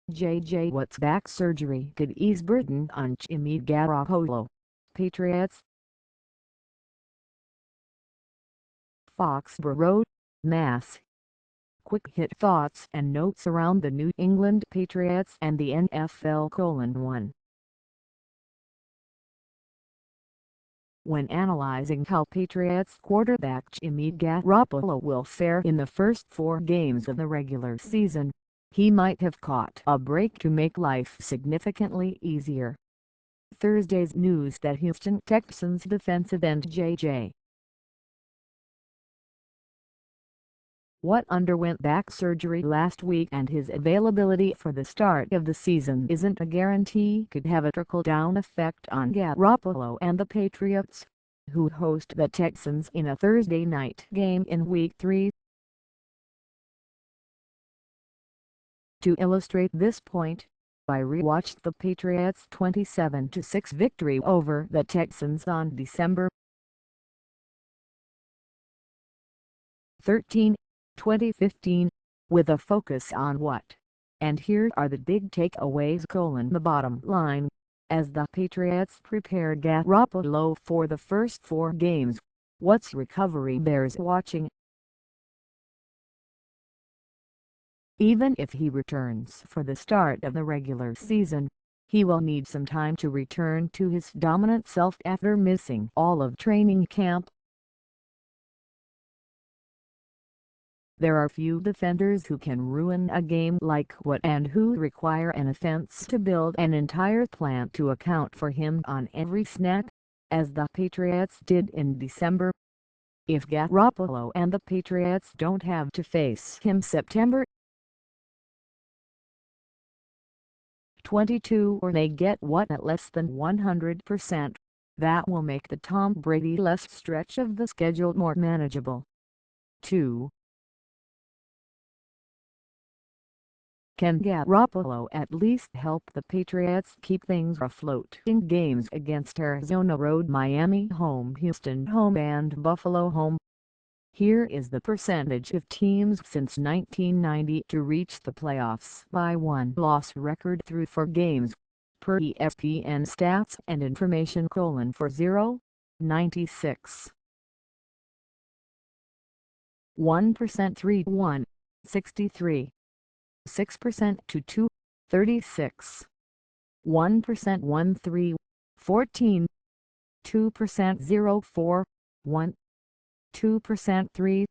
What's back surgery could ease burden on Jimmy Garoppolo, Patriots. Foxborough, Mass. Quick hit thoughts and notes around the New England Patriots and the NFL:1. When analyzing how Patriots quarterback Jimmy Garoppolo will fare in the first 4 games of the regular season, he might have caught a break to make life significantly easier. Thursday's news that Houston Texans defensive end J.J. Watt underwent back surgery last week and his availability for the start of the season isn't a guarantee could have a trickle-down effect on Garoppolo and the Patriots, who host the Texans in a Thursday night game in Week 3. To illustrate this point, I rewatched the Patriots' 27-6 victory over the Texans on December 13, 2015, with a focus on what. And here are the big takeaways: the bottom line, as the Patriots prepare Garoppolo for the first 4 games, what's recovery bears watching? Even if he returns for the start of the regular season, he will need some time to return to his dominant self after missing all of training camp. There are few defenders who can ruin a game like Watt and who require an offense to build an entire plan to account for him on every snap, as the Patriots did in December. If Garoppolo and the Patriots don't have to face him September 22 or they get Watt at less than 100%, that will make the Tom Brady-less stretch of the schedule more manageable. 2. Can Garoppolo at least help the Patriots keep things afloat in games against Arizona road, Miami home, Houston home and Buffalo home? Here is the percentage of teams since 1990 to reach the playoffs by 1-loss record through 4 games, per ESPN Stats and Information: for 0, 96. 1% 3-1, 63. 6% 2-2, 36. 1% 1-3, 14. 2% 0-4, 1. 2% 3.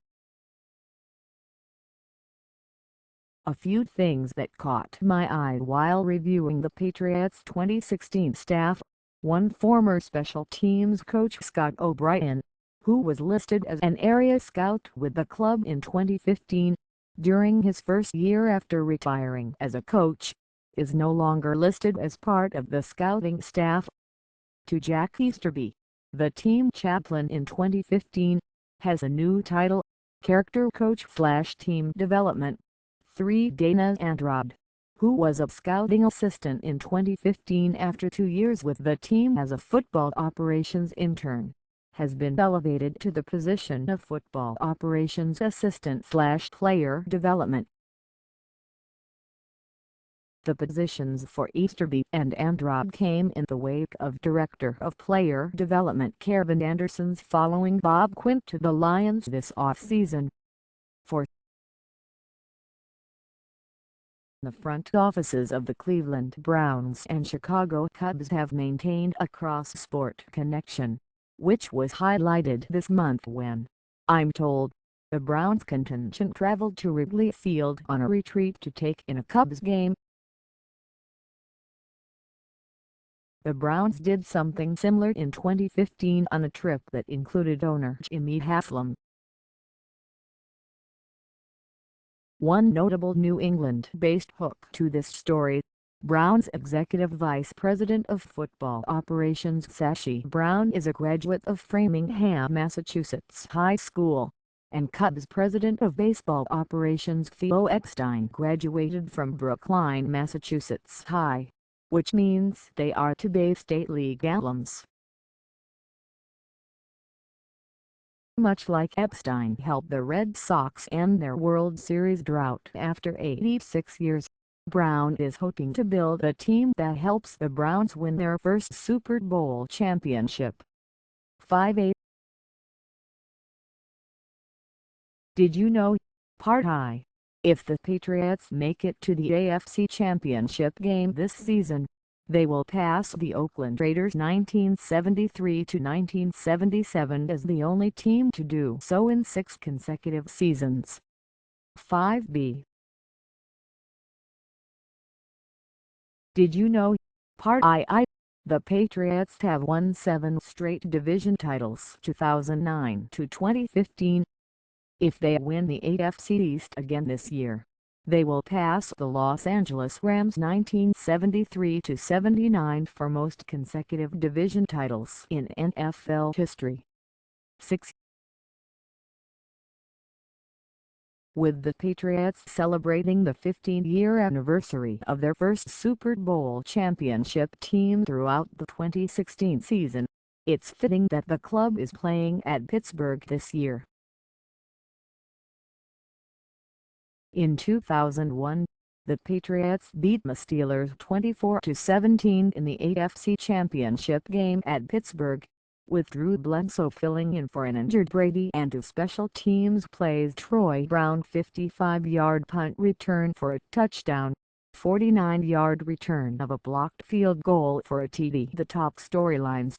A few things that caught my eye while reviewing the Patriots' 2016 staff: 1. Former special teams coach Scott O'Brien, who was listed as an area scout with the club in 2015, during his first year after retiring as a coach, is no longer listed as part of the scouting staff. 2. Jack Easterby, the team chaplain in 2015, has a new title, character coach/team development. 3. Dana Andrade, who was a scouting assistant in 2015 after 2 years with the team as a football operations intern, has been elevated to the position of football operations assistant/player development. The positions for Easterby and Andrade came in the wake of Director of Player Development Kevin Anderson's following Bob Quinn to the Lions this offseason. 4. The front offices of the Cleveland Browns and Chicago Cubs have maintained a cross-sport connection, which was highlighted this month when, I'm told, the Browns contingent traveled to Wrigley Field on a retreat to take in a Cubs game. The Browns did something similar in 2015 on a trip that included owner Jimmy Haslam. One notable New England-based hook to this story: Browns Executive Vice President of Football Operations Sashi Brown is a graduate of Framingham, Massachusetts High School, and Cubs President of Baseball Operations Theo Epstein graduated from Brookline, Massachusetts High, which means they are two Bay State League alums. Much like Epstein helped the Red Sox end their World Series drought after 86 years, Brown is hoping to build a team that helps the Browns win their first Super Bowl championship. 5-8. Did you know? Part I. If the Patriots make it to the AFC Championship game this season, they will pass the Oakland Raiders 1973-1977 as the only team to do so in 6 consecutive seasons. 5b. Did you know? Part I. The Patriots have won 7 straight division titles 2009 to 2015. If they win the AFC East again this year, they will pass the Los Angeles Rams 1973-79 for most consecutive division titles in NFL history. 6. With the Patriots celebrating the 15-year anniversary of their first Super Bowl championship team throughout the 2016 season, it's fitting that the club is playing at Pittsburgh this year. In 2001, the Patriots beat the Steelers 24-17 in the AFC Championship game at Pittsburgh, with Drew Bledsoe filling in for an injured Brady and 2 special teams plays Troy Brown 55-yard punt return for a touchdown, 49-yard return of a blocked field goal for a TD. The top storylines.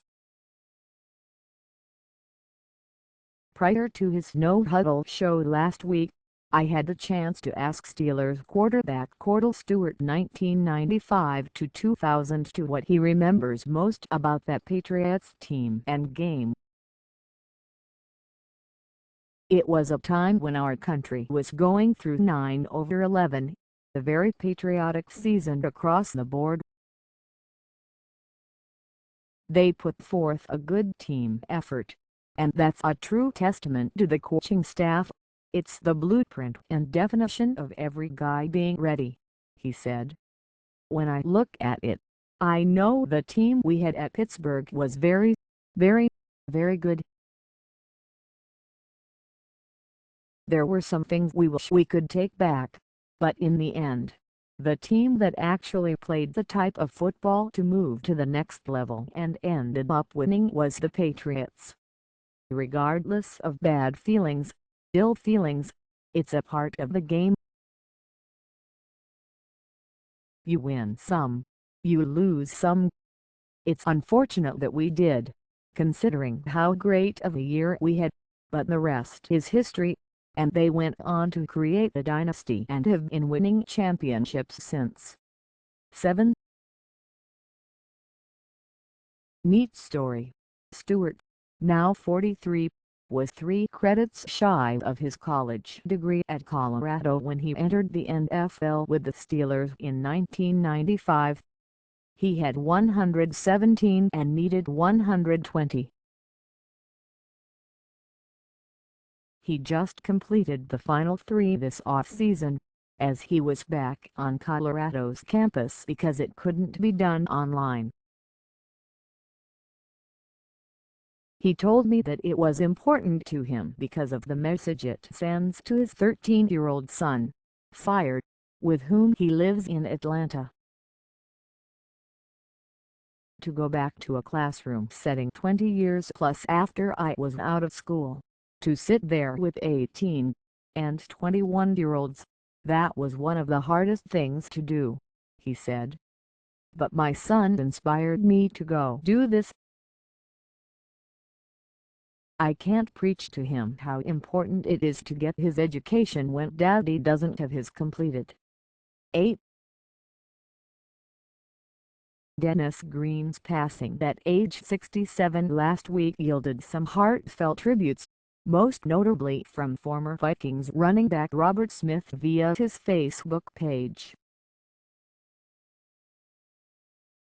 Prior to his no-huddle show last week, I had the chance to ask Steelers quarterback Kordell Stewart 1995-2002 what he remembers most about that Patriots team and game. It was a time when our country was going through 9/11, a very patriotic season across the board. They put forth a good team effort, and that's a true testament to the coaching staff. It's the blueprint and definition of every guy being ready, he said. When I look at it, I know the team we had at Pittsburgh was very, very good. There were some things we wish we could take back, but in the end, the team that actually played the type of football to move to the next level and ended up winning was the Patriots. Regardless of bad feelings, ill feelings, it's a part of the game. You win some, you lose some. It's unfortunate that we did, considering how great of a year we had, but the rest is history, and they went on to create a dynasty and have been winning championships since. 7. Neat story. Stewart, now 43, was 3 credits shy of his college degree at Colorado when he entered the NFL with the Steelers in 1995. He had 117 and needed 120. He just completed the final 3 this off-season, as he was back on Colorado's campus because it couldn't be done online. He told me that it was important to him because of the message it sends to his 13-year-old son, Fire, with whom he lives in Atlanta. To go back to a classroom setting 20 years plus after I was out of school, to sit there with 18 and 21-year-olds, that was one of the hardest things to do, he said. But my son inspired me to go do this. I can't preach to him how important it is to get his education when daddy doesn't have his completed. 8. Dennis Green's passing at age 67 last week yielded some heartfelt tributes, most notably from former Vikings running back Robert Smith via his Facebook page.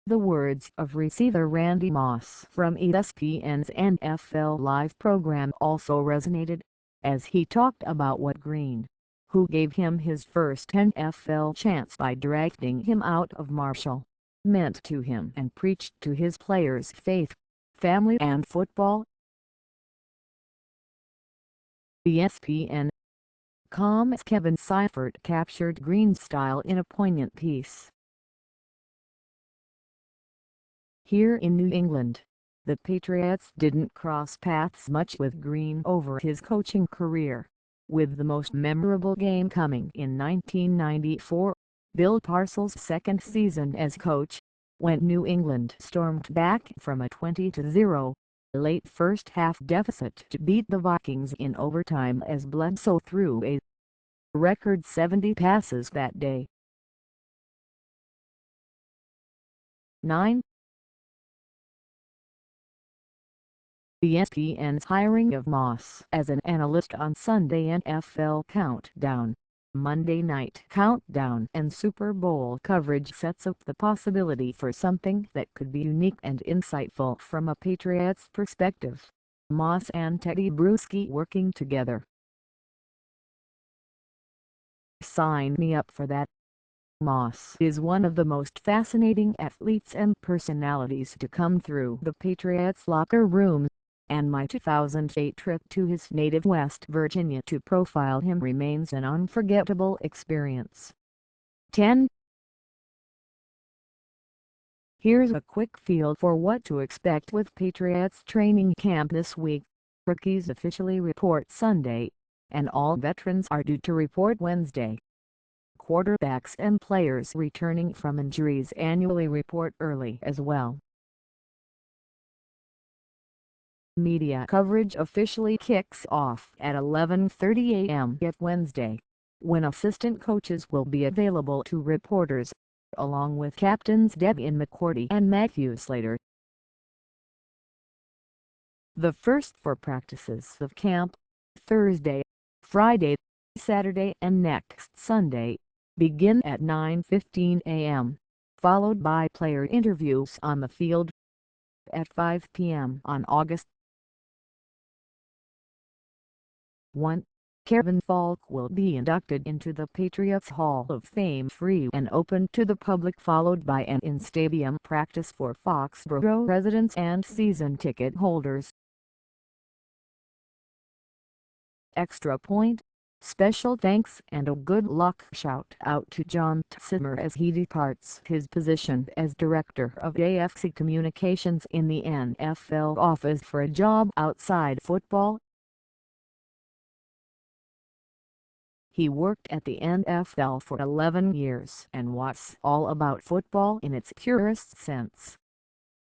The words of receiver Randy Moss from ESPN's NFL Live program also resonated, as he talked about what Green, who gave him his first NFL chance by drafting him out of Marshall, meant to him and preached to his players' faith, family and football. ESPN Com's Kevin Seifert captured Green's style in a poignant piece. Here in New England, the Patriots didn't cross paths much with Green over his coaching career, with the most memorable game coming in 1994, Bill Parcells' second season as coach, when New England stormed back from a 20-0 late first-half deficit to beat the Vikings in overtime as Bledsoe threw a record 70 passes that day. 9. ESPN's hiring of Moss as an analyst on Sunday, NFL Countdown, Monday Night Countdown and Super Bowl coverage sets up the possibility for something that could be unique and insightful from a Patriots perspective. Moss and Teddy Bruschi working together. Sign me up for that. Moss is one of the most fascinating athletes and personalities to come through the Patriots locker room, and my 2008 trip to his native West Virginia to profile him remains an unforgettable experience. 10. Here's a quick feel for what to expect with Patriots training camp this week. Rookies officially report Sunday, and all veterans are due to report Wednesday. Quarterbacks and players returning from injuries annually report early as well. Media coverage officially kicks off at 11:30 a.m. yet Wednesday, when assistant coaches will be available to reporters, along with captains Devin McCourty and Matthew Slater. The first 4 practices of camp, Thursday, Friday, Saturday and next Sunday, begin at 9:15 a.m., followed by player interviews on the field at 5 p.m. on August 1. Kevin Faulk will be inducted into the Patriots Hall of Fame free and open to the public, followed by an in-stadium practice for Foxborough residents and season ticket holders. Extra point, special thanks and a good luck shout out to John Zimmer as he departs his position as Director of AFC Communications in the NFL office for a job outside football. He worked at the NFL for 11 years and was all about football in its purest sense.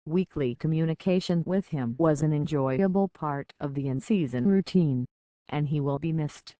Weekly communication with him was an enjoyable part of the in-season routine, and he will be missed.